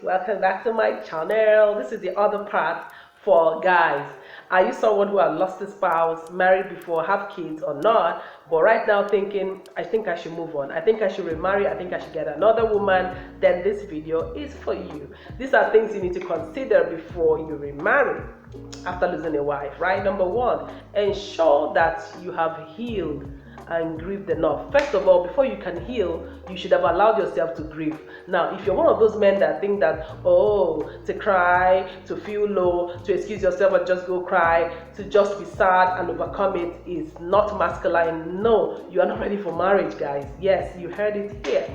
Welcome back to my channel. This is the other part for guys. Are you someone who has lost a spouse, married before, have kids or not, but right now thinking, I think I should move on, I think I should remarry, I think I should get another woman? Then this video is for you. These are things you need to consider before you remarry after losing a wife, right? Number one, ensure that you have healed and grieved enough. First of all, before you can heal, you should have allowed yourself to grieve. Now, if you're one of those men that think that, oh, to cry, to feel low, to excuse yourself and just go cry, to just be sad and overcome it is not masculine, no, you are not ready for marriage, guys. Yes, you heard it here.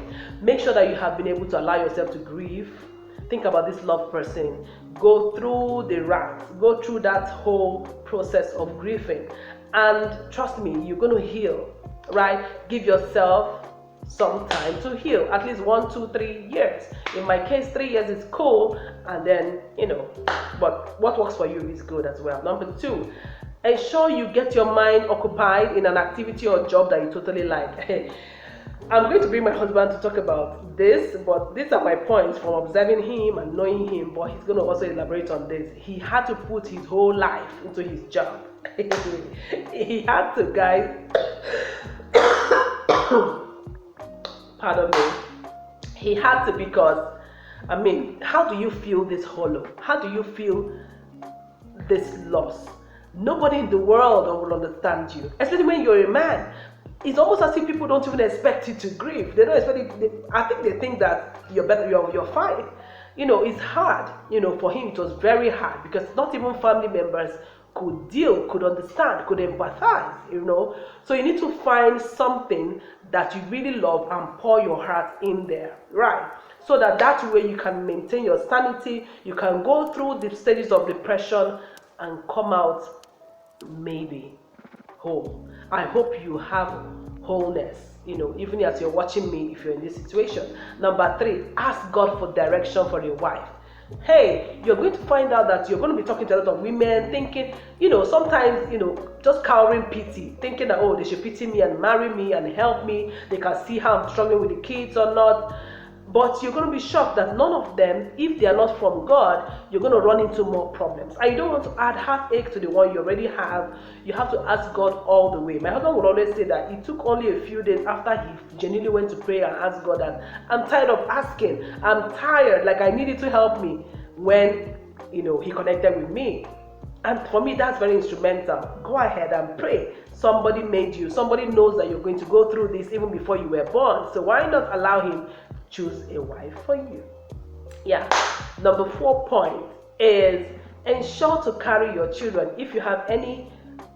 Make sure that you have been able to allow yourself to grieve. Think about this loved person. Go through the ranks. Go through that whole process of grieving. And trust me, you're going to heal, right? Give yourself some time to heal. At least 1, 2, 3 years. In my case, 3 years is cool. And then, but what works for you is good as well. Number two, ensure you get your mind occupied in an activity or job that you totally like. I'm going to bring my husband to talk about this, but these are my points from observing him and knowing him, but he's going to also elaborate on this. He had to put his whole life into his job. He had to, guys. Pardon me. He had to, because, how do you feel this hollow? How do you feel this loss? Nobody in the world will understand you, especially when you're a man. It's almost as if people don't even expect you to grieve. They don't expect it. I think they think that you're better, you're fine. It's hard. For him, it was very hard because not even family members could understand, could empathize, So you need to find something that you really love and pour your heart in there, right? So that way you can maintain your sanity, you can go through the stages of depression and come out maybe whole. I hope you have wholeness, even as you're watching me, if you're in this situation. Number three, ask God for direction for your wife. Hey, you're going to find out that you're going to be talking to a lot of women thinking, sometimes, just cowering pity, thinking that, oh, they should pity me and marry me and help me. They can see how I'm struggling with the kids or not. But you're going to be shocked that none of them, if they are not from God, you're going to run into more problems. And you don't want to add heartache to the one you already have. You have to ask God all the way. My husband would always say that it took only a few days after he genuinely went to pray and asked God that, I'm tired of asking. I'm tired, like I need you to help me, when, he connected with me. And for me, that's very instrumental. Go ahead and pray. Somebody made you. Somebody knows that you're going to go through this even before you were born. So why not allow him choose a wife for you? Yeah. Number 4 point is ensure to carry your children, if you have any,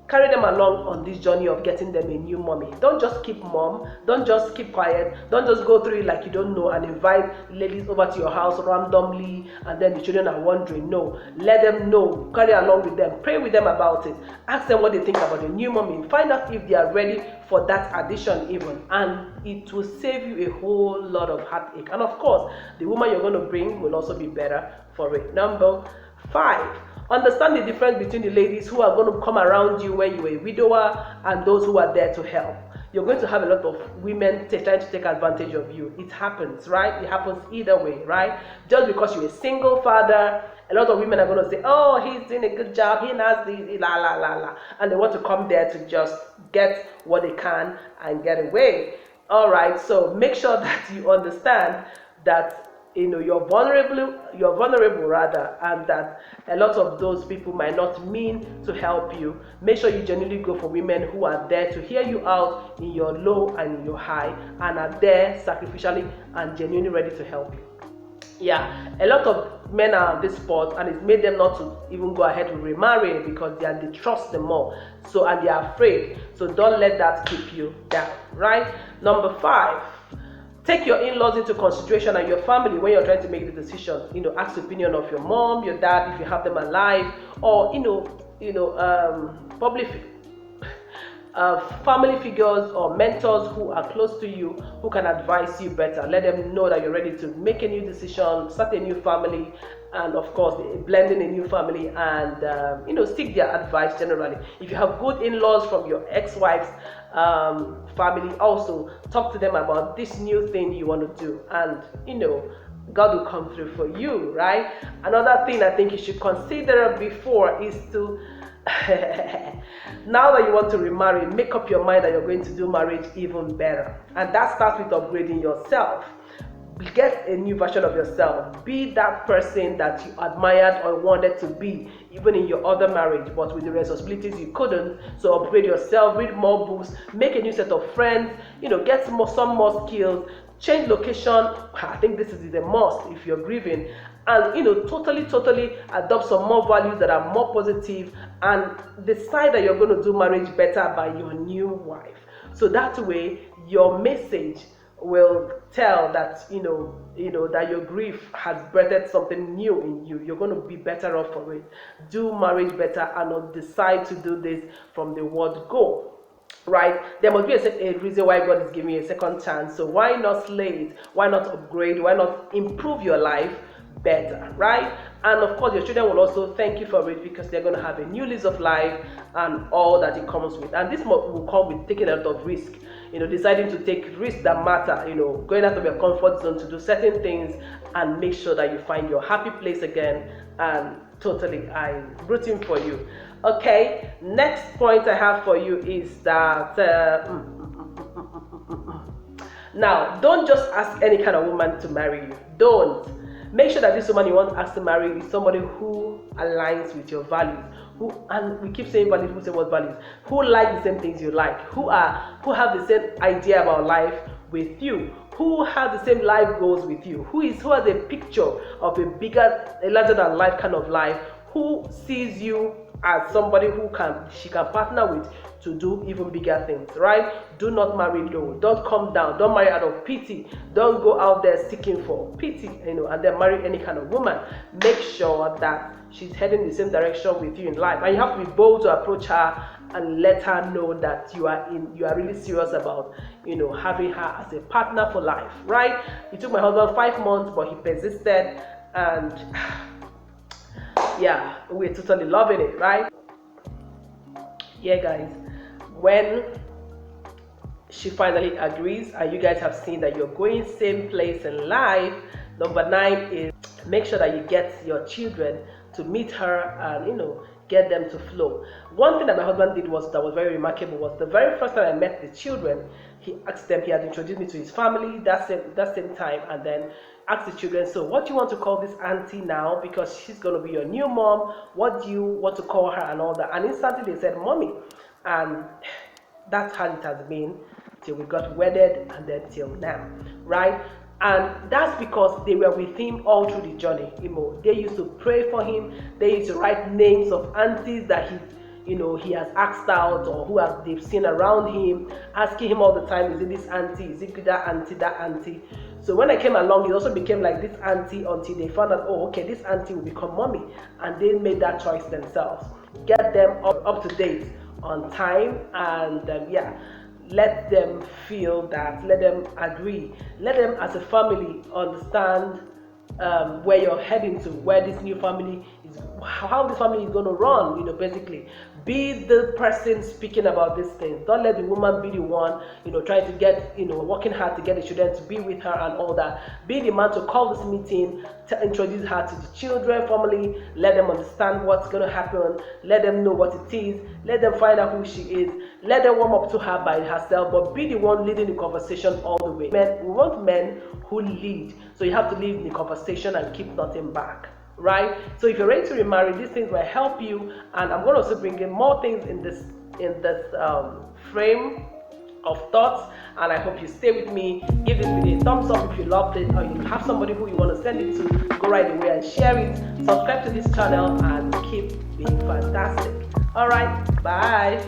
carry them along on this journey of getting them a new mommy. Don't just keep mom. Don't just keep quiet. Don't just go through it like you don't know and invite ladies over to your house randomly and then the children are wondering. No, let them know. Carry along with them. Pray with them about it. Ask them what they think about the new mommy. Find out if they are ready for that addition even, and it will save you a whole lot of heartache. And of course, the woman you're going to bring will also be better for it. Number 5, understand the difference between the ladies who are going to come around you when you're a widower and those who are there to help. You're going to have a lot of women trying to take advantage of you. It happens, right? It happens either way, right? Just because you're a single father, a lot of women are going to say, oh, he's doing a good job, he knows this, la, la, la, la. And they want to come there to just get what they can and get away. All right, so make sure that you understand that you're vulnerable rather, and that a lot of those people might not mean to help you. Make sure you genuinely go for women who are there to hear you out in your low and in your high, and are there sacrificially and genuinely ready to help you. Yeah, a lot of men are on this spot, and it's made them not to even go ahead with remarrying because they trust them more. So, and they are afraid. So don't let that keep you down, right? Number 5, take your in-laws into consideration and your family when you're trying to make the decision. Ask the opinion of your mom, your dad, if you have them alive, or public family figures or mentors who are close to you, who can advise you better. Let them know that you're ready to make a new decision, start a new family, and of course blending a new family, and seek their advice generally. If you have good in-laws from your ex-wife's family, also talk to them about this new thing you want to do, and God will come through for you, right? Another thing I think you should consider before is to now that you want to remarry, make up your mind that you're going to do marriage even better. And that starts with upgrading yourself. Get a new version of yourself. Be that person that you admired or wanted to be, even in your other marriage, but with the responsibilities you couldn't. So upgrade yourself, read more books, make a new set of friends, get some more skills, change location. I think this is a must if you're grieving. And totally adopt some more values that are more positive, and decide that you're going to do marriage better by your new wife. So that way your message will tell that that your grief has birthed something new in you. You're going to be better off for it. Do marriage better, and not decide to do this from the word go. Right? There must be a reason why God is giving you a second chance. So why not slay it? Why not upgrade? Why not improve your life better, right? And of course your children will also thank you for it, because they're going to have a new lease of life and all that it comes with. And this will come with taking a lot of risk, deciding to take risks that matter, going out of your comfort zone to do certain things and make sure that you find your happy place again. And totally, I'm rooting for you. Okay, next point I have for you is that now, don't just ask any kind of woman to marry you. Don't. Make sure that this woman you want to ask to marry is somebody who aligns with your values, and we keep saying values, who say what values, who like the same things you like, who have the same idea about life with you, who have the same life goals with you, who has a picture of a larger than life kind of life, who sees you as somebody she can partner with to do even bigger things, right? Do not marry low. Don't come down. Don't marry out of pity. Don't go out there seeking for pity, and then marry any kind of woman. Make sure that she's heading the same direction with you in life, and you have to be bold to approach her and let her know that you are really serious about having her as a partner for life, right? It took my husband 5 months, but he persisted, and yeah, we're totally loving it, right? Yeah, guys, when she finally agrees and you guys have seen that you're going same place in life, number 9 is make sure that you get your children to meet her and get them to flow. One thing that my husband did that was very remarkable was the very first time I met the children, he asked them, he had introduced me to his family that same time, and then asked the children, so what do you want to call this auntie now, because she's going to be your new mom, what do you want to call her and all that? And instantly they said mommy, and that's how it has been till we got wedded and then till now, right? And that's because they were with him all through the journey. They used to pray for him. They used to write names of aunties that he has asked out, or they've seen around him, asking him all the time, is it this auntie, is it that auntie? So when I came along, it also became like this auntie until they found out, oh, okay, this auntie will become mommy. And they made that choice themselves. Get them up to date on time, and let them feel that, let them agree, let them as a family understand where you're heading to, where this new family is, how this family is going to run, basically. Be the person speaking about these things. Don't let the woman be the one, trying to get, working hard to get the children to be with her and all that. Be the man to call this meeting, to introduce her to the children, family, let them understand what's going to happen, let them know what it is, let them find out who she is, let them warm up to her by herself, but be the one leading the conversation all the way. We want men who lead, so you have to lead the conversation and keep nothing back. Right? So if you're ready to remarry, these things will help you, and I'm going to also bring in more things in this frame of thoughts, and I hope you stay with me. Give this video a thumbs up if you loved it, or you have somebody who you want to send it to, go right away and share it. Subscribe to this channel and keep being fantastic. All right, bye.